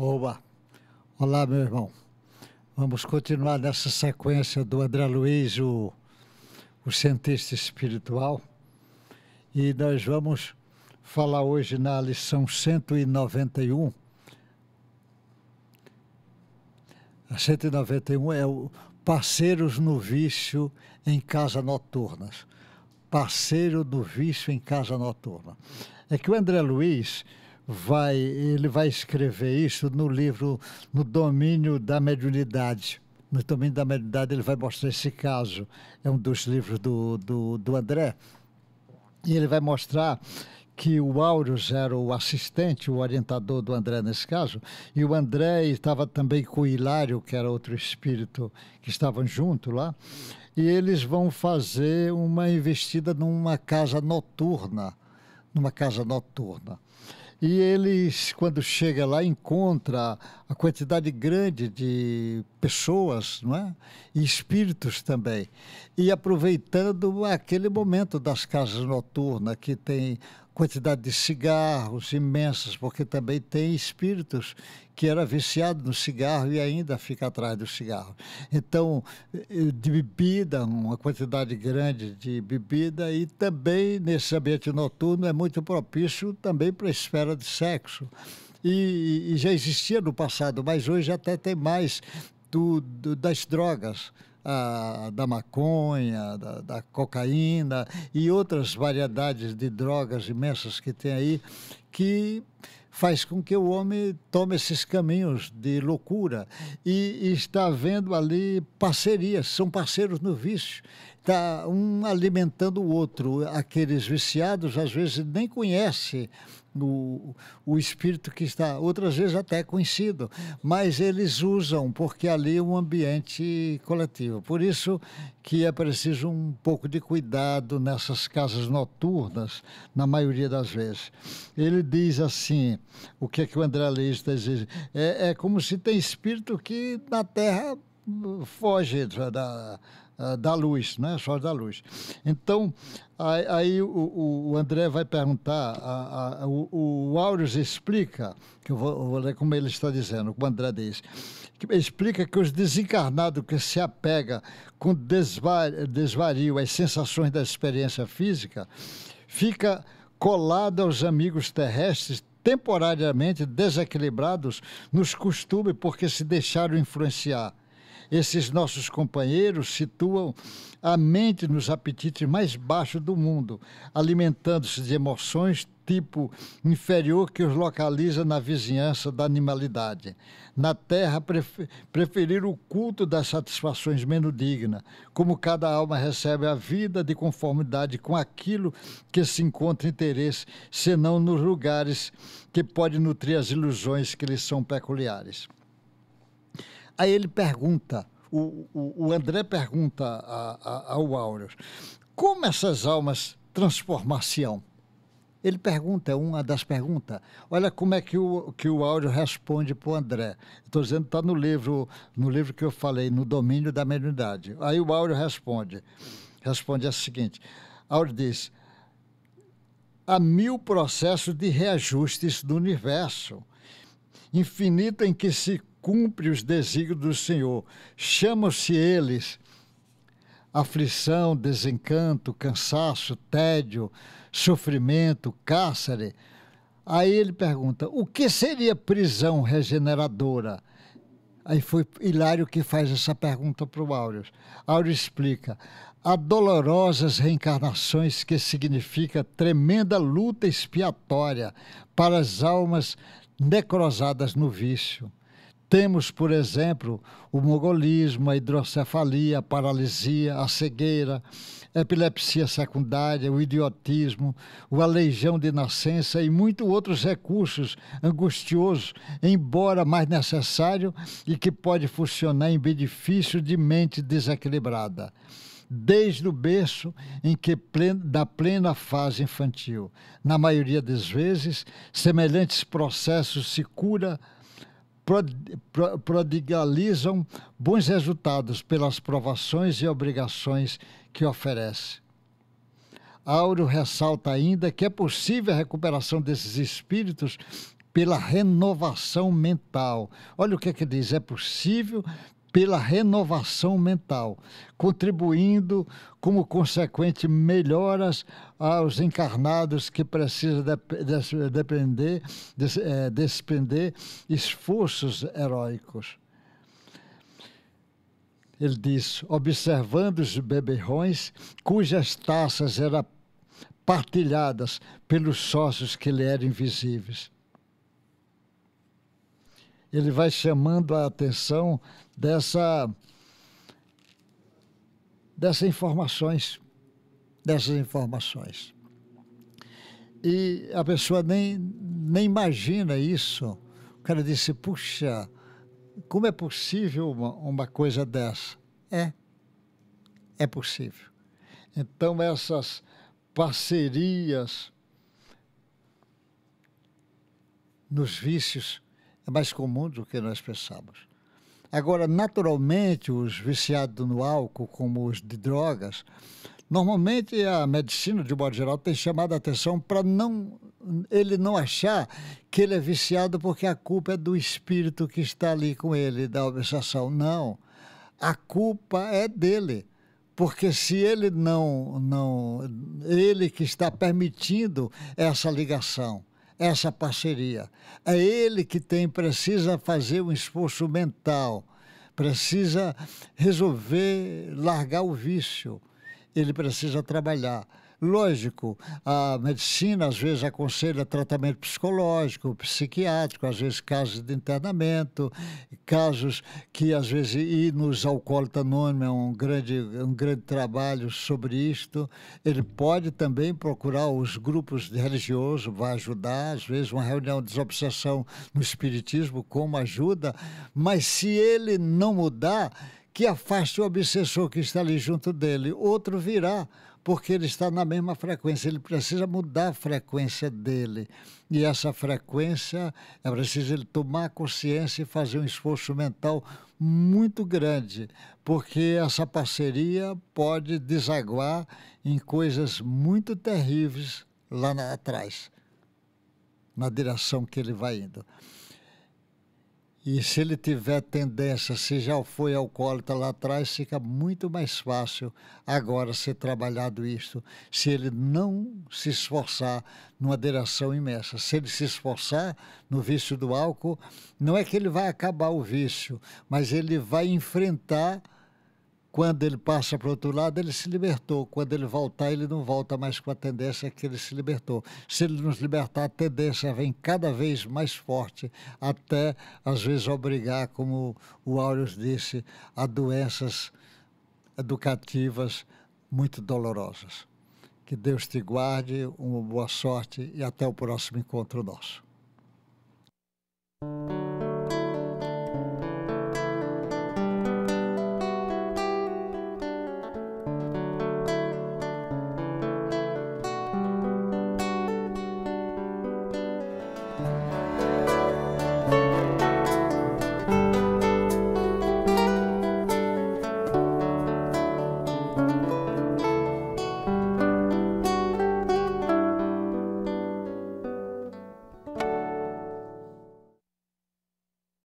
Oba! Olá, meu irmão. Vamos continuar nessa sequência do André Luiz, o cientista espiritual. E nós vamos falar hoje na lição 191. A 191 é o parceiros no vício em casa noturnas. Parceiro do vício em casa noturna. É que o André Luiz ele vai escrever isso no livro No Domínio da Mediunidade. No Domínio da Mediunidade ele vai mostrar esse caso. É um dos livros do André. E ele vai mostrar que o Áureos era o assistente, o orientador do André nesse caso, e o André estava também com o Hilário, que era outro espírito que estavam junto lá, e eles vão fazer uma investida numa casa noturna, E eles, quando chega lá, encontra a quantidade grande de pessoas, não é? E espíritos também. E aproveitando aquele momento das casas noturnas, que tem quantidade de cigarros imensas, porque também tem espíritos que era viciado no cigarro e ainda fica atrás do cigarro. Então, de bebida, uma quantidade grande de bebida, e também nesse ambiente noturno é muito propício também para a esfera de sexo. E já existia no passado, mas hoje até tem mais das drogas. Da maconha, da cocaína e outras variedades de drogas imensas que tem aí, que faz com que o homem tome esses caminhos de loucura. E está havendo ali parcerias, são parceiros no vício. Está um alimentando o outro. Aqueles viciados, às vezes, nem conhecem o espírito que está, outras vezes até conhecido, mas eles usam, porque ali é um ambiente coletivo. Por isso que é preciso um pouco de cuidado nessas casas noturnas, na maioria das vezes. Ele diz assim, o que é que o André Luiz está dizendo? É como se tem espírito que na Terra foge da luz, né? Só da luz. Então, aí o André vai perguntar, o Áureos explica, que eu vou ler como ele está dizendo, o André diz, que explica que os desencarnados que se apegam com desvario às sensações da experiência física, fica colado aos amigos terrestres, temporariamente desequilibrados nos costumes porque se deixaram influenciar. Esses nossos companheiros situam a mente nos apetites mais baixos do mundo, alimentando-se de emoções tipo inferior que os localiza na vizinhança da animalidade. Na Terra, preferiram o culto das satisfações menos dignas, como cada alma recebe a vida de conformidade com aquilo que se encontra interesse, senão nos lugares que podem nutrir as ilusões que lhes são peculiares. Aí ele pergunta, o André pergunta ao Áureos, como essas almas transformar-se-ão? Ele pergunta, é uma das perguntas. Olha como é que o Áureos responde para o André. Estou dizendo que está no livro que eu falei, No Domínio da Mediunidade. Aí o Áureos responde o seguinte, Áureos diz, há 1000 processos de reajustes do universo, infinito em que se cumpre os desígnios do Senhor. Chamam-se eles aflição, desencanto, cansaço, tédio, sofrimento, cárcere. Aí ele pergunta, o que seria prisão regeneradora? Aí foi Hilário que faz essa pergunta para o Áureos. Áureos explica, há dolorosas reencarnações que significa tremenda luta expiatória para as almas necrosadas no vício. Temos, por exemplo, o mongolismo, a hidrocefalia, a paralisia, a cegueira, a epilepsia secundária, o idiotismo, o aleijão de nascença e muitos outros recursos angustiosos, embora mais necessário e que pode funcionar em benefício de mente desequilibrada. Desde o berço da plena fase infantil. Na maioria das vezes, semelhantes processos se prodigalizam bons resultados pelas provações e obrigações que oferece. Áureo ressalta ainda que é possível a recuperação desses espíritos pela renovação mental. Olha o que é que diz, é possível pela renovação mental, contribuindo como consequente melhoras aos encarnados que precisam despender esforços heróicos. Ele diz, observando os beberrões, cujas taças eram partilhadas pelos sócios que lhe eram invisíveis. Ele vai chamando a atenção dessas informações. E a pessoa nem imagina isso. O cara disse, puxa, como é possível uma coisa dessa? É possível. Então, essas parcerias nos vícios é mais comum do que nós pensamos. Agora, naturalmente, os viciados no álcool, como os de drogas, normalmente a medicina, de modo geral, tem chamado a atenção para ele não achar que ele é viciado porque a culpa é do espírito que está ali com ele, da obsessão. Não, a culpa é dele. Porque se ele ele que está permitindo essa ligação, essa parceria, é ele que precisa fazer um esforço mental, precisa resolver largar o vício, ele precisa trabalhar. Lógico, a medicina às vezes aconselha tratamento psicológico, psiquiátrico, às vezes casos de internamento, casos que às vezes ir nos Alcoólitas Anônimos é um grande trabalho sobre isto. Ele pode também procurar os grupos religiosos, vai ajudar, às vezes uma reunião de desobsessão no espiritismo como ajuda, mas se ele não mudar, que afaste o obsessor que está ali junto dele, outro virá, porque ele está na mesma frequência, ele precisa mudar a frequência dele. E essa frequência, é preciso ele tomar consciência e fazer um esforço mental muito grande, porque essa parceria pode desaguar em coisas muito terríveis lá atrás, na direção que ele vai indo. E se ele tiver tendência, se já foi alcoólatra lá atrás, fica muito mais fácil agora ser trabalhado isso, se ele não se esforçar numa direção imensa. Se ele se esforçar no vício do álcool, não é que ele vai acabar o vício, mas ele vai enfrentar. Quando ele passa para o outro lado, ele se libertou. Quando ele voltar, ele não volta mais com a tendência que ele se libertou. Se ele nos libertar, a tendência vem cada vez mais forte, até, às vezes, obrigar, como o Áureos disse, a doenças educativas muito dolorosas. Que Deus te guarde, uma boa sorte e até o próximo encontro nosso.